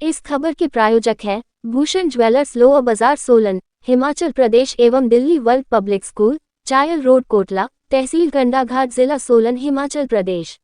इस खबर के प्रायोजक हैं भूषण ज्वेलर्स, लोअर बाजार, सोलन, हिमाचल प्रदेश एवं Delhi world public school, Chail road, Kotla, तहसील कंडाघाट, जिला सोलन, हिमाचल प्रदेश।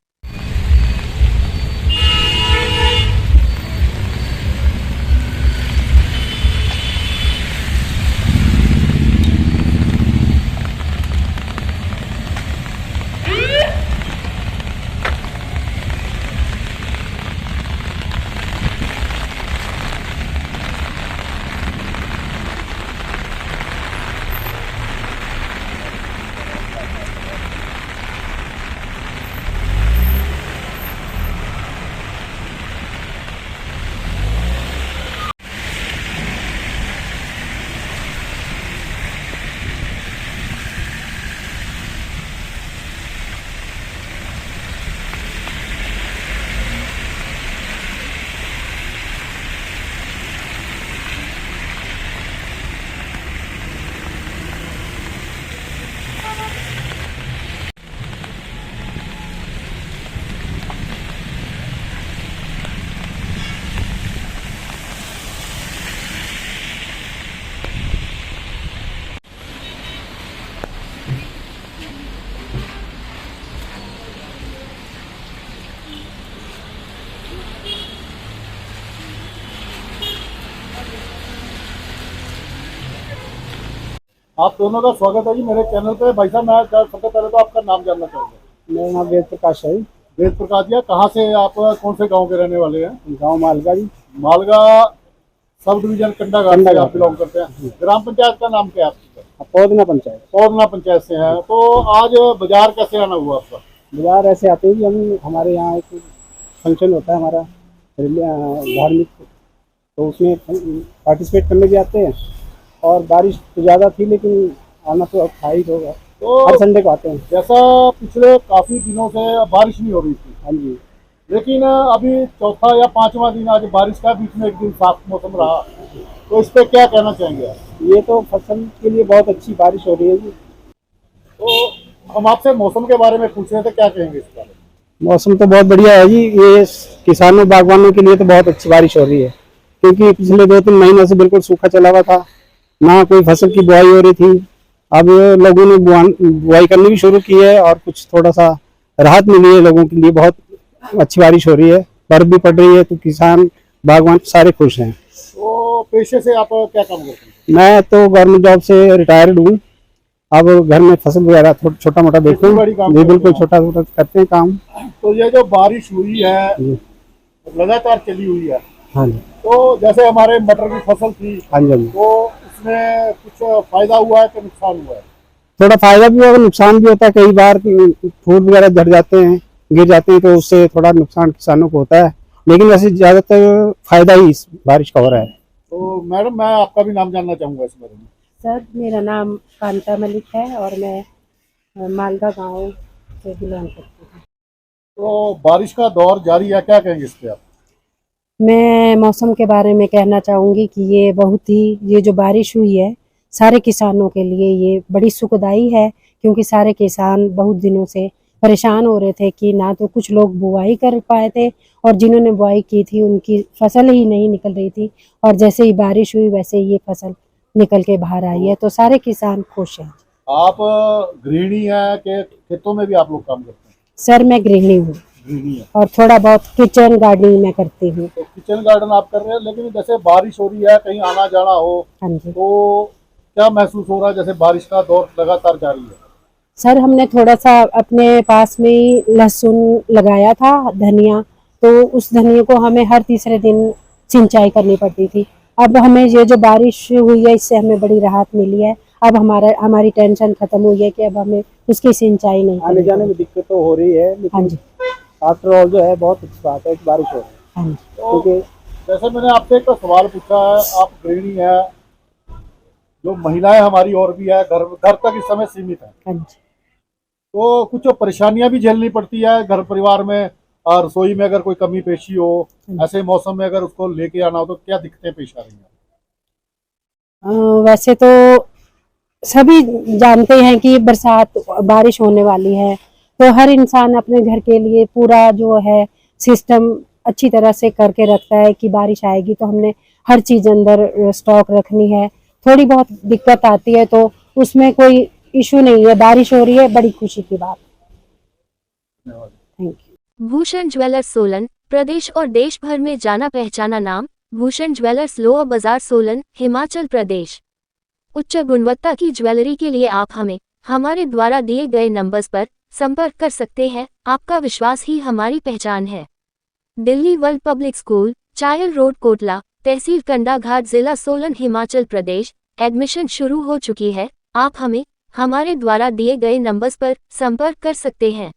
आप दोनों का स्वागत है जी मेरे चैनल पे। भाई साहब, मैं सबसे पहले तो आपका नाम जानना चाहूँगा। मेरा नाम वेद प्रकाश है। वेद प्रकाश जी, कहाँ से आप, कौन से गांव के रहने वाले हैं? गांव मालगा जी। मालगा सब डिवीजन कंडाघाट से आप बिलोंग करते हैं। ग्राम पंचायत का नाम क्या है आपका? पौधना पंचायत। पौधना पंचायत से हैं। तो आज बाजार कैसे आना हुआ आपका? बाजार ऐसे आते हैं कि हमारे यहाँ एक फंक्शन होता है हमारा धार्मिक, तो उसमें पार्टिसिपेट करने भी आते हैं। और बारिश तो ज़्यादा थी लेकिन आना तो अब था ही होगा, तो हर संडे को आते हैं। जैसा पिछले काफ़ी दिनों से बारिश नहीं हो रही थी, हाँ जी, लेकिन अभी चौथा या पांचवा दिन आज बारिश का, बीच में एक दिन साफ मौसम रहा, तो इस पे क्या कहना चाहेंगे आप? ये तो फसल के लिए बहुत अच्छी बारिश हो रही है जी। तो हम आपसे मौसम के बारे में पूछ रहे थे, क्या कहेंगे इस बारे में? मौसम तो बहुत बढ़िया है जी। ये किसानों बागवानों के लिए तो बहुत अच्छी बारिश हो रही है, क्योंकि पिछले 2-3 महीनों से बिल्कुल सूखा चला हुआ था, ना कोई फसल की बुआई हो रही थी। अब लोगों ने बुआई करनी भी शुरू की है और कुछ थोड़ा सा राहत मिली है लोगों के लिए। बहुत अच्छी बारिश हो रही है, बर्फ भी पड़ रही है, तो किसान बागवान सारे खुश हैं। तो पेशे से आप क्या काम करते हैं? मैं तो गवर्नमेंट जॉब से रिटायर्ड हूँ। अब घर में फसल वगैरह छोटा मोटा देखते हैं जी, बिल्कुल छोटा मोटा करते हैं काम। तो ये जो बारिश हुई है लगातार चली हुई है, हाँ जी, तो जैसे हमारे मटर की फसल थी, हाँ जी, तो उसमें कुछ फायदा हुआ है कि नुकसान हुआ है? थोड़ा फायदा भी होगा, नुकसान भी होता है। कई बार फूल वगैरह झड़ जाते हैं, गिर जाते हैं, तो उससे थोड़ा नुकसान किसानों को होता है, लेकिन वैसे ज्यादातर फायदा ही इस बारिश का हो रहा है। तो मैडम, मैं आपका भी नाम जानना चाहूंगा इस बारे में। सर, मेरा नाम कांता मलिक है और मैं मालगा गांव से बिलोंग करती हूँ। तो बारिश का दौर जारी है, क्या कहेंगे इस पे आप? मैं मौसम के बारे में कहना चाहूँगी कि ये जो बारिश हुई है सारे किसानों के लिए ये बड़ी सुखदाई है, क्योंकि सारे किसान बहुत दिनों से परेशान हो रहे थे कि ना तो कुछ लोग बुआई कर पाए थे, और जिन्होंने बुआई की थी उनकी फसल ही नहीं निकल रही थी, और जैसे ही बारिश हुई वैसे ही ये फसल निकल के बाहर आई है, तो सारे किसान खुश हैं। आप गृहिणी है कि खेतों में भी आप लोग काम करते हैं? सर, मैं गृहिणी हूँ गृहिणी है। और थोड़ा बहुत किचन गार्डनिंग में करती हूँ। तो किचन गार्डन आप कर रहे हैं, लेकिन जैसे बारिश हो रही है, कहीं आना जाना हो, हाँ जी। तो क्या महसूस हो रहा है जैसे बारिश का दौर लगातार जारी है? सर, हमने थोड़ा सा अपने पास में ही लहसुन लगाया था, धनिया, तो उस धनिया को हमें हर तीसरे दिन सिंचाई करनी पड़ती थी। अब हमें ये जो बारिश हुई है इससे हमें बड़ी राहत मिली है। अब हमारी टेंशन खत्म हुई है कि अब हमें उसकी सिंचाई नहीं आने जाने में दिक्कत तो हो रही है, हाँ लेकिन जी, आफ्टर ऑल जो है बहुत अच्छी बात है कि बारिश हो रही है। हाँ जी। तो क्योंकि जैसे मैंने आपसे एक सवाल पूछा है, आप गृहिणी है, जो महिलाएं हमारी और भी है, घर तक इस समय सीमित है, हाँ जी। तो कुछ परेशानियां भी झेलनी पड़ती है घर परिवार में, और रसोई में अगर कोई कमी पेशी हो, ऐसे मौसम में अगर उसको लेके आना हो, तो क्या दिक्कतें पेश आ रही हैं? वैसे तो सभी जानते हैं कि बारिश होने वाली है, तो हर इंसान अपने घर के लिए पूरा जो है सिस्टम अच्छी तरह से करके रखता है कि बारिश आएगी तो हमने हर चीज अंदर स्टॉक रखनी है। थोड़ी बहुत दिक्कत आती है तो उसमें कोई इशू नहीं है, बारिश हो रही है, बड़ी खुशी की बात। Thank you. Bhushan jewellers Solan, प्रदेश और देश भर में जाना पहचाना नाम। भूषण ज्वेलर्स लोअर बाजार सोलन, हिमाचल प्रदेश। उच्च गुणवत्ता की ज्वेलरी के लिए आप हमें हमारे द्वारा दिए गए नंबर्स पर संपर्क कर सकते हैं। आपका विश्वास ही हमारी पहचान है। Delhi world public school, Chail road, Kotla, तहसील कंडाघाट, जिला सोलन, हिमाचल प्रदेश। एडमिशन शुरू हो चुकी है। आप हमें हमारे द्वारा दिए गए नंबर्स पर संपर्क कर सकते हैं।